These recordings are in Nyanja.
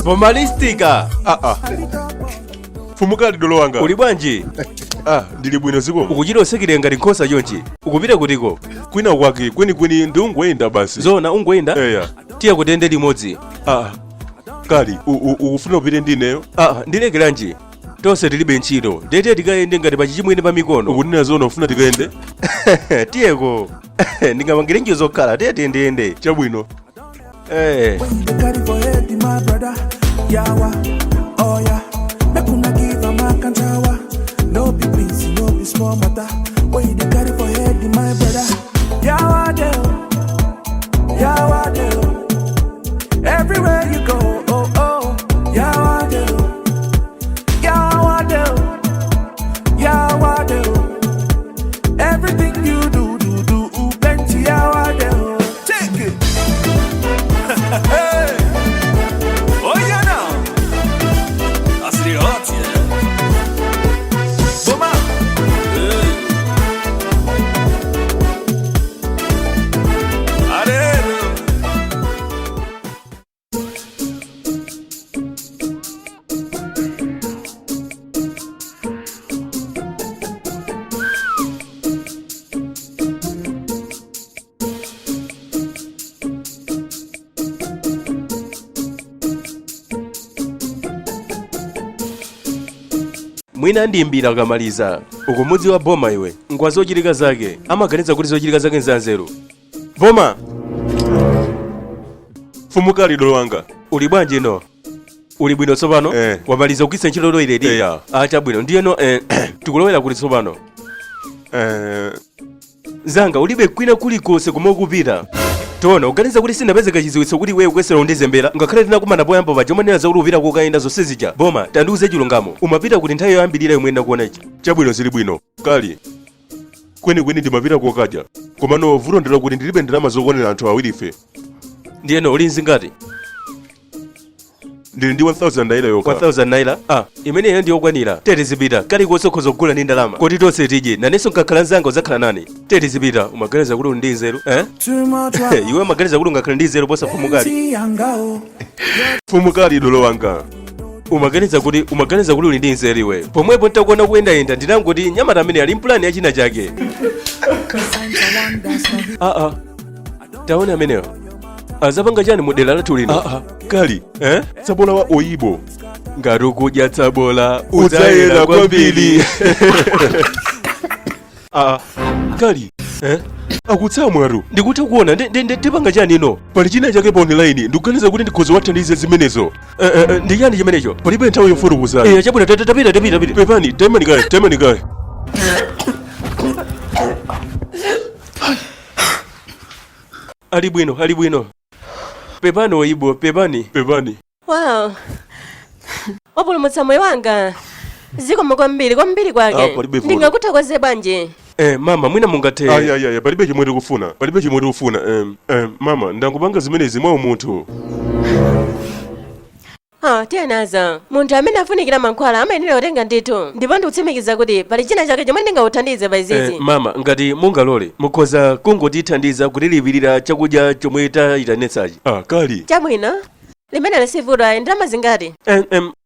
Bomalistika. Fumuka lidolo wanga. Uli bwanji? Ndili bwino ziko. Ukuchira osekire ngati nkhosa chonchi. Ukupita kutiko? Kwina kwake, kweni ndi ungoyenda basi. Zona ungoyenda? Eya. Tiya kutende limodzi. Kali, ukufuna upite ndineyo? Ndilekeranji. Tonse tilibe ntchito. Ndete tikayende ngati pachichimwene pa mikono. Ukunena zona ufuna tikayende? Tiyeko. Ndingamangire njiro zokhala, tiye tiyende. Chabwino. No be busy, no be small matter. What you carry for head, my brother? Yawade, yawade. Everywhere you go, oh oh. Yawade, yawade, yawade. Everything you do, plenty yawade. Take it. Hey. Oh yeah now. That's the hot, yeah. Mwina ndimbira akamaliza ukumudzi wa boma iwe ngwa zochitika zake amaganiza kuti zochitika zake nzanzeru. Boma Fumuka lidolo wanga. uli bwanji no? Uli bwino tsopano? Wamaliza kugwiritsa ntchito loyiledi? Chabwino ndiyeno tikulowera kuti tsopano. Zanga ulibe kwina kulikonse kumwe ukupita. Tona uganiza kuti sinapezeka chidziwitso kuti wewe kwesera undizembera ngakhale tinakumana poyamba paja umanena za kuti upita kokayenda zonse zija. Boma tandiuze chilungamo umapita kuti nthawi yoyambirira yomwe ndakuona ichi. Chabwino zili bwino. Kali, kweni ndimapita kokaja. Komano vuto ndilo kuti ndilibe ndalama zokonera anthu awiri ife. Ndiyeno uli nzingati? Ndili ndi 1000 naira yokha. 1000 naira? Imeneyo ndiyokwanira. Tete zipita kali kosokhoza kugula ndi ndalama kuti tonse tidye nanenso nkakhala nzanga uzakhala nani. Tete zipita umaganiza kuti uli ndi nzeru iwe umaganiza kuti ungakhala ndi nzeru posa Fumukali. Fumukali lidolo wanga. Umaganiza kuti uli ndi nzeru iwe. Pomwepo ntakuona kuyendayenda ndinangoti nyamata amene ali mpulani ya china chake. Taona ameneyo azapanga chani modela lathu lino? Kali, tsabola wa oyibo. Ngati ukudya tsabola udzayera kwambiri. Kali, akutsamwaru. Ndikuti kuona ndipanga chani ino? Pali china chake pa online ndikuganiza kuti ndikhoza wathandize zimenezo. Ndi chani chimenecho? Palibe nthawi yofotokozana. Chabwino tapita. Pepani, temani kaye. Ali bwino. Pepani oyibo, pepani. Wow. Wapulumutsa moyo wanga. Zikomo kwambiri kwake. Ndingakuthokoze bwanji. Mama mwina mungathe. Aya, palibe chimwe tikufuna. Mama, ndangupanga zimenezi mwa umunthu. Tiyenaza. Munthu amene afunikira mankhwala amayenera kutenga ndithu. Ndipo ndikutsimikiza kuti pali china chake chomwe ndingawuthandize pa izizi. Mama, ngati mungalole, mukhoza kungotithandiza kulipirira chakudya chomwe tayitanitsachi. Kali. Chabwino. Limene lisivuta ndalama zingati?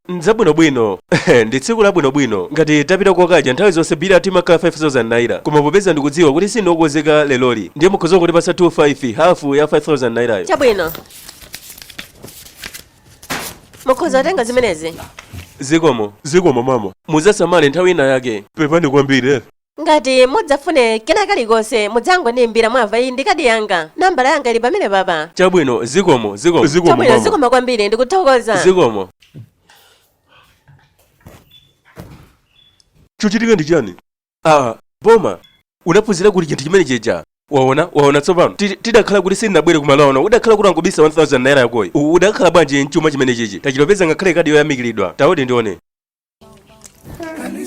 Nzabwinobwino. Ndi tsiku labwinobwino. Ngati tapita kokadya nthawi zonse bila timakhala 5000 naira. Koma popeza ndikudziwa kuti sinokonzeka leloli, ndiye mukhoza kutipasa 25 hafu ya 5000 nairayo. Chabwino. Mukhoza kutenga zimenezi. Zikomo mama. Muzasamale nthawi ina yake. Pepani kwambiri. Ngati mudzafune kena kalikonse mudzangondiimbira mwamva iyi ndi kadi yanga. Nambala yanga ili pamene papa. Chabwino, zikomo. Chabwino, zikomo kwambiri ndikuthokoza. Zikomo. Chochitika ndi chani? Boma, unaphunzira kuti chinthu chimene chija. Waona tsopano. Tidakhala kuti sindinabwere kumalaono. Udakhala kuti angobisa 1000 naira yakoyi. Udakhala bwanji mchuma chimene chichi. Tachilopeza ngakhale kadi yoyamikiridwa. Tawoti ndione.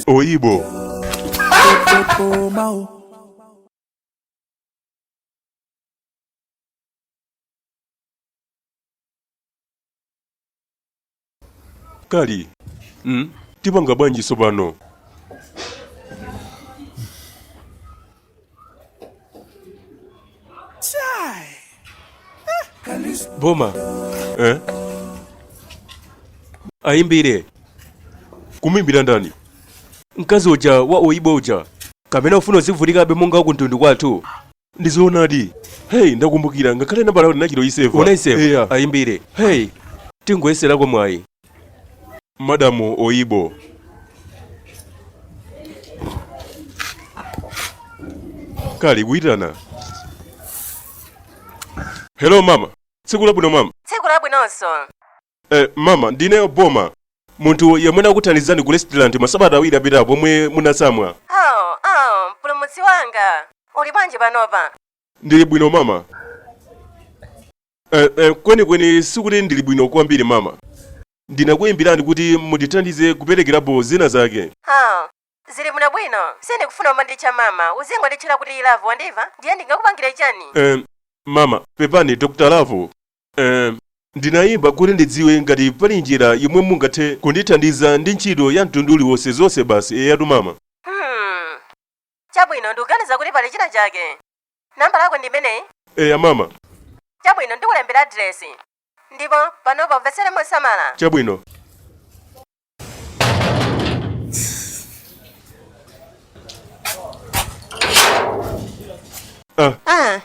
Oyibo. Kali. Tipanga bwanji tsopano. this. Boma, Eh? ayimbire. Kumimbira ndani? Mkazi uja wa oyibo uja. Kapena ufuna uzivulikabe monga wakuntundu kwathu. Ndizoonadi. Hey, ndakumbukira ngakhale nambala yoti nachiro iseva. Unaiseva? Eya. Ayimbire. Hey, tingoyeserako mwayi. Madamu Oyibo. Kali kuitana. Hello mama. Tsiku labwino mama. tsiku labwinonso. Mama, ndineyo Boma. Munthu yemwe akuthandizani ku restaurant masabata awiri apitapo pomwe munasamwa. Mpulumutsi wanga. Uli bwanji panopa? Ndili bwino mama. Kwenikweni sikuti ndili bwino kwambiri mama. Ndinakuyimbirani kuti mundithandize kuperekerapo zina zake. Zili bwino. Sindikufuna umanditcha mama. Uzingonditchera kuti ilavu wandiva? Ndiye ndingakupangira chani? Mama, pepani Dr. Lavo. Ndinayimba kuti ndidziwe ngati pali njira yomwe mungathe kundithandiza ndi ntchito ya mtundu uliwonse zonse basi eyatu mama. Chabwino ndikuganiza kuti pali china chake. Namba lako ndi imeneyi? Eya mama. Chabwino ndikulembera adresi. Ndipo panopa umvetsere mosamala. Chabwino.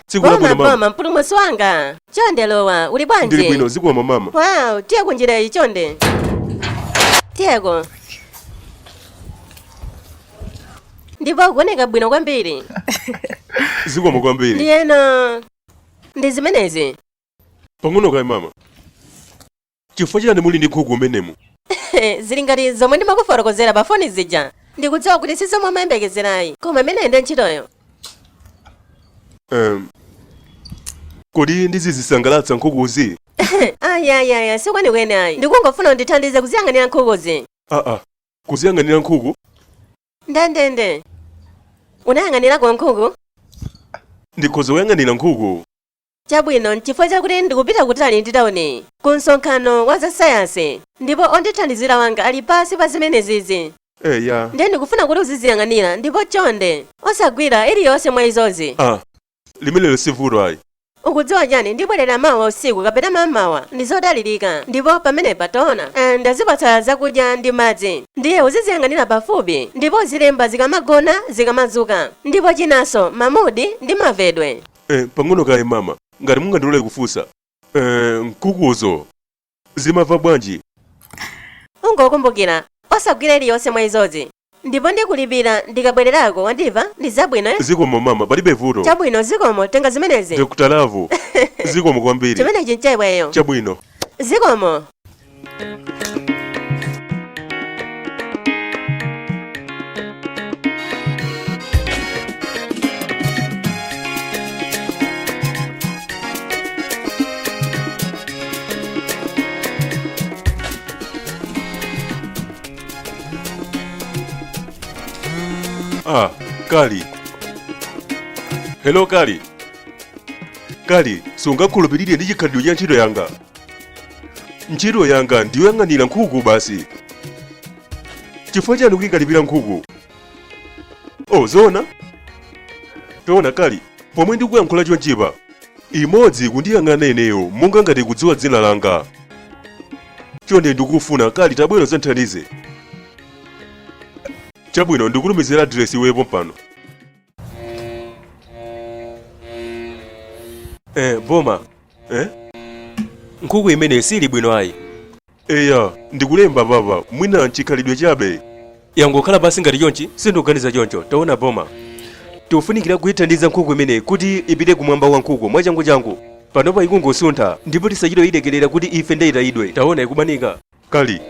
Tsiku labwino mama. Boma, mpulumutsi wanga. Chonde lowa, uli bwanji? Ndili bwino zikomo mama. Wow, tiye kunjira iyi chonde. Tiyeko. Ndipo ukuoneka bwino kwambiri. Zikomo kwambiri. Ndiyeno. Ndi zimenezi. Pang'ono kayi mama. Chifukwa chiyani muli ndi nkhuku umenemu? Zili ngati zomwe ndimakufotokozera pa foni zija. Ndikudziwa kuti si zomwe amayembekezerayi. Koma imene ndi ntchitoyo. Kodi ndizizisangalatsa nkhukuzi? Aya, sikwenikweni ayi. Ndikungofuna undithandize kuziyang'anira nkhukuzi. Kuziyang'anira nkhuku? Ndendende. Unayang'anirako nkhuku? Ndikhoza kuyang'anira nkhuku. Chabwino n'chifukwa chakuti ndikupita kutali ndi tauni ku msonkhano wa za sayansi ndipo ondithandizira wanga ali pasi pa zimenezizi. Eya. Ndiye ndikufuna kuti uziziyang'anira ndipo chonde osagwira iliyonse mwa izozi. Limenelo sivuto ayi. Ukudziwa chani ndibwerera mawa usiku kapena mamawa ndizodalirika ndipo pamenepa taona ndazipatsa zakudya ndi madzi ndiye uziziyang'anira pafupi ndipo uzilemba zikamagona zikamadzuka ndipo chinanso mamudi ndi mavedwe. Pang'ono kayi mama, ngati mungandilole kufunsa. Nkhukuzo zimamva bwanji? Ungokumbukira osagwira iliyonse mwa izozi ndipo ndikulipira ndikabwererako wandiva ndi zabwino. Zikomo mama, palibe vuto. Chabwino zikomo tenga zimenezi. Dr. Lavo. Zikomo kwambiri. Chimenechi nchaibweyo. Chabwino. Zikomo. Kali. Hello Kali. Kali, sungakhulupirire ndi chikhalidwe cha ntchito yanga. Ntchito yanga ndiyoyang'anira nkhuku basi. Chifukwa chani kuyikalipira nkhuku? Zoona? Toona Kali, pomwe ndikuyankhula chonchipa. Imodzi kundiyang'ana ineyo monga ngati kudziwa dzina langa. Chonde ndikufuna Kali tabwera zanthandize. Chabwino ndikulumizira adresi iwepo pano. Boma. Nkhuku imene sili bwino ayi. Eya, ndikulemba papa, mwina nchikhalidwe chabe. Yangokhala basi ngati chonchi, sindikuganiza choncho. Taona Boma. Tikufunikira kuyithandiza nkhuku imene kuti ipite kumwamba wa nkhuku mwachangu. Panopa ikungosuntha ndipo tisachite idekerera kuti ife ndeyitayidwe. Taona ikumanika. Kali,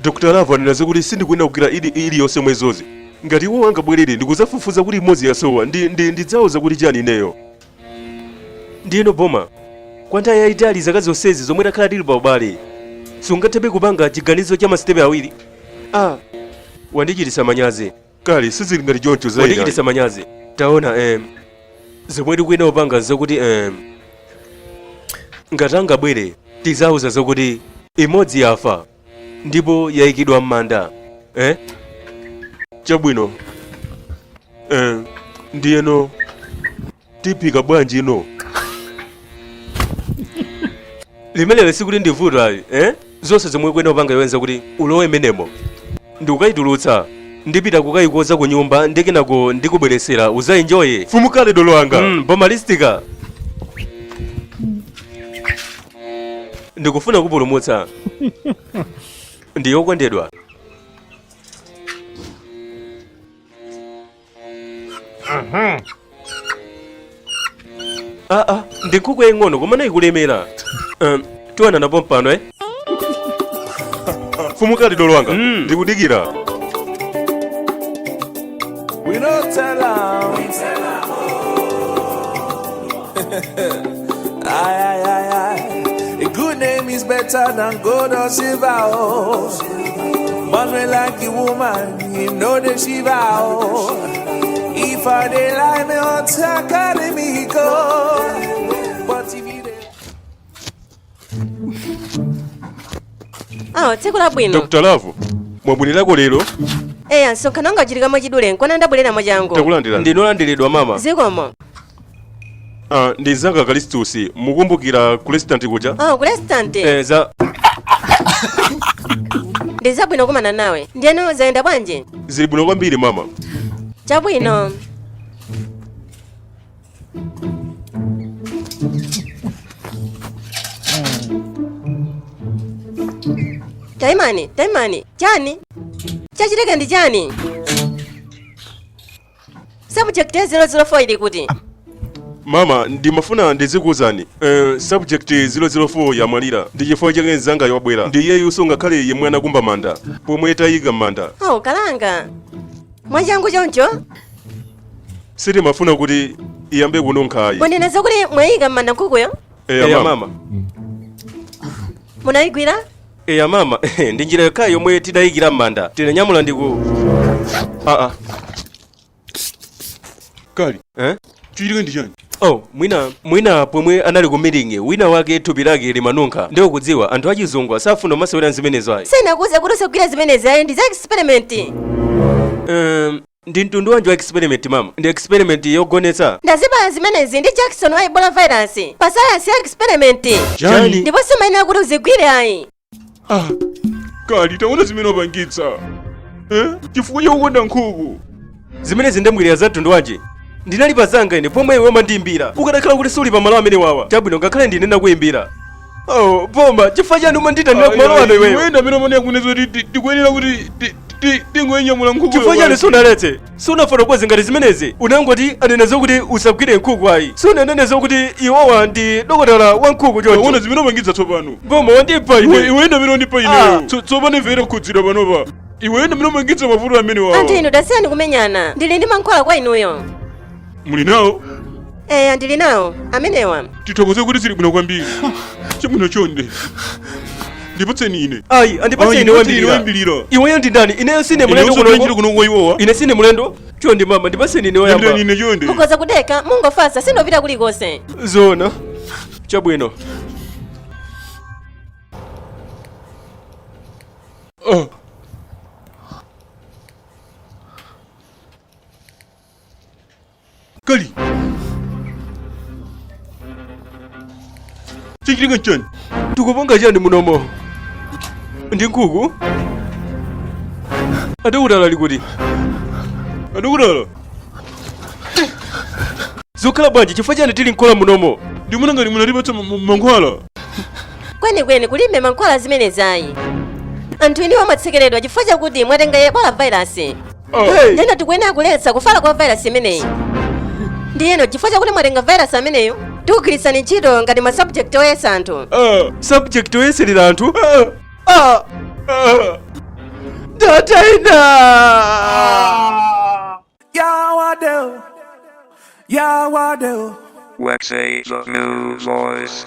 Dr. Lavo anena kuti sindikuyenda kukira iliyonse mwa izozi. Ngati iwo angabwerere ndikuzafufuza kuti imodzi yasowa ndidzauza kuti chani ineyo. Ndiyeno Boma, kwa nthawi yayitali zaka zonsezi zomwe takhala tili pa ubale, sungathebe kupanga chiganizo cha masitepe awiri? Wandichititsa manyazi. Kali, sizili ngati choncho zaina. Wandichititsa manyazi. Taona zomwe tikuyenda kupanga zokuti ngati angabwere tizauza zokuti imodzi yafa ndipo yayikidwa m'manda. Chabwino. Ndiyeno tipika bwanji ino. limenelo sikuti ndivuto ayi zonse zomwe kwene upanga yowenza kuti ulowe menemo ndikukayitulutsa ndipita kukayikoza ku nyumba ndikenako ndikubweresera uzaenjoye mfumu kale dolo anga pomalistika ndikufuna kupulumutsa ndiyokondedwa ndi nkhuku yaying'ono komana ikulemera tiwana napo mpano mfumu kale dolo anga ndikudikira. We don't tell her. Aye, aye, aye, aye. A good name is better than gold or silver. Oh. Man we like the woman, him know the shiva. Oh. If I dey lie, me on academy go. But if you tsiku labwino. Dr. Love, mwabwinirako lero? Nsonkhano nga chilikamo chidule nkona ndabwereramo jangu. Takulandira. ndinolandiridwa mama. Zikomo. Ndi nzanga Kalistus, mukumbukira ku restaurant kuja? Ku restaurant. Ndi zabwino kumana nawe. Ndiyeno zayenda bwanji? Zili bwino kwambiri mama. Chabwino. Taimani, chani? Chachileka ndi chani? Subject 004 ili kuti? Mama, ndimafuna ndizikuwuzani. Subject 004 yamwalira. Ndi chifukwa chake nzanga yabwera. Ndi yeyu ngakhale yemwe anakumba manda. Pomwe tayiga manda. Kalanga. Mwanjangu choncho? Sitimafuna kuti iyambe kuno nkhayi. Mwanena kuti mwayika manda nkukuyo? Eya mama. Munayigwira? Eya mama, ndi njira yokha yomwe tidayikira m'manda tinanyamula ndiku Kali, chiyilike ndi chani? mwina pomwe anali ku meeting wina wake thupi lake limanunkha ndiwo kudziwa anthu achizungu asafuna masewera zimenezo ayi. Sinakuza kuti usagwira zimenezi ayi ndi za experiment. Ndi mtundu wanji wa experiment mama? Ndi experiment yogonetsa? Ndaziba zimenezi ndi Jackson wa Ebola virus. Pa science ya experiment. Chani? Ndipo simayenera kuti uzigwire ayi. Kali, taona zimene wapangitsa. Chifukwa chokukonda nkhuku. Zimenezi ndamwirira za mtundu wanji? Ndinali pazanga ine pomwe iwe mandiyimbira. Ukadakhala kuti suli pa malo amene wawa. Chabwino ngakhale ndinena kuyimbira. Poma, chifukwa chani umanditanira ku malo ano iweyo? Iwe ndamene umane yakunezo kuti tikuyenera kuti tingoyinyamula nkhuku. Chifukwa chani sunaletse? Sunafotokoze ngati zimenezi. Unangoti anenezo kuti usagwire nkhuku ayi. Sunanenezo kuti iwowa ndi dokotala wa nkhuku choncho. Taona zimene wapangitsa tsopano. Poma wandipa ine. Iwe ndamene wandipa ineyo. Tsopano imvera kukhudzira panopa. Iwe ndamene wapangitsa mavuto amene wawa. Anthu inu dasiyani kumenyana. Ndili ndi mankhwala kwa inuyo. Muli nawo? Ndili nawo. Amenewa. Tithokoze kuti zili bwino kwambiri. Chabwino chonde. Ndipatseni ine. Ayi, andipatse ine wambirira. Iweyo ndi ndani? Ineyo sine mulendo kuno. Ine sine mulendo. Chondi mama, ndipatse ine woyamba. Ndani ine chonde. Mukoza kudeka, mungofasa sindopita kulikonse. Zona. Chabwino. Kali. Chichilika chani? Tukupanga chani munomo? Ndi nkhuku? Adakutala likuti? Adakutala? Zokhala bwanji chifukwa chani tili nkola munomo? Ndimuna ngati munatipatsa mankhwala. Kwenikweni kulibe mankhwala zimenezi ayi. Anthu iniwo amatsekeredwa chifukwa chakuti mwatenga Ebola virus. Ndiyeno tikuyenera kuletsa kufala kwa virus imeneyi. Ndiyeno chifukwa chakuti mwatenga virus ameneyo tikugwiritsani ntchito ngati ma subject oyesa anthu. Subject oyeserera anthu? Tataina! Yawadeo. Waxy, the new voice.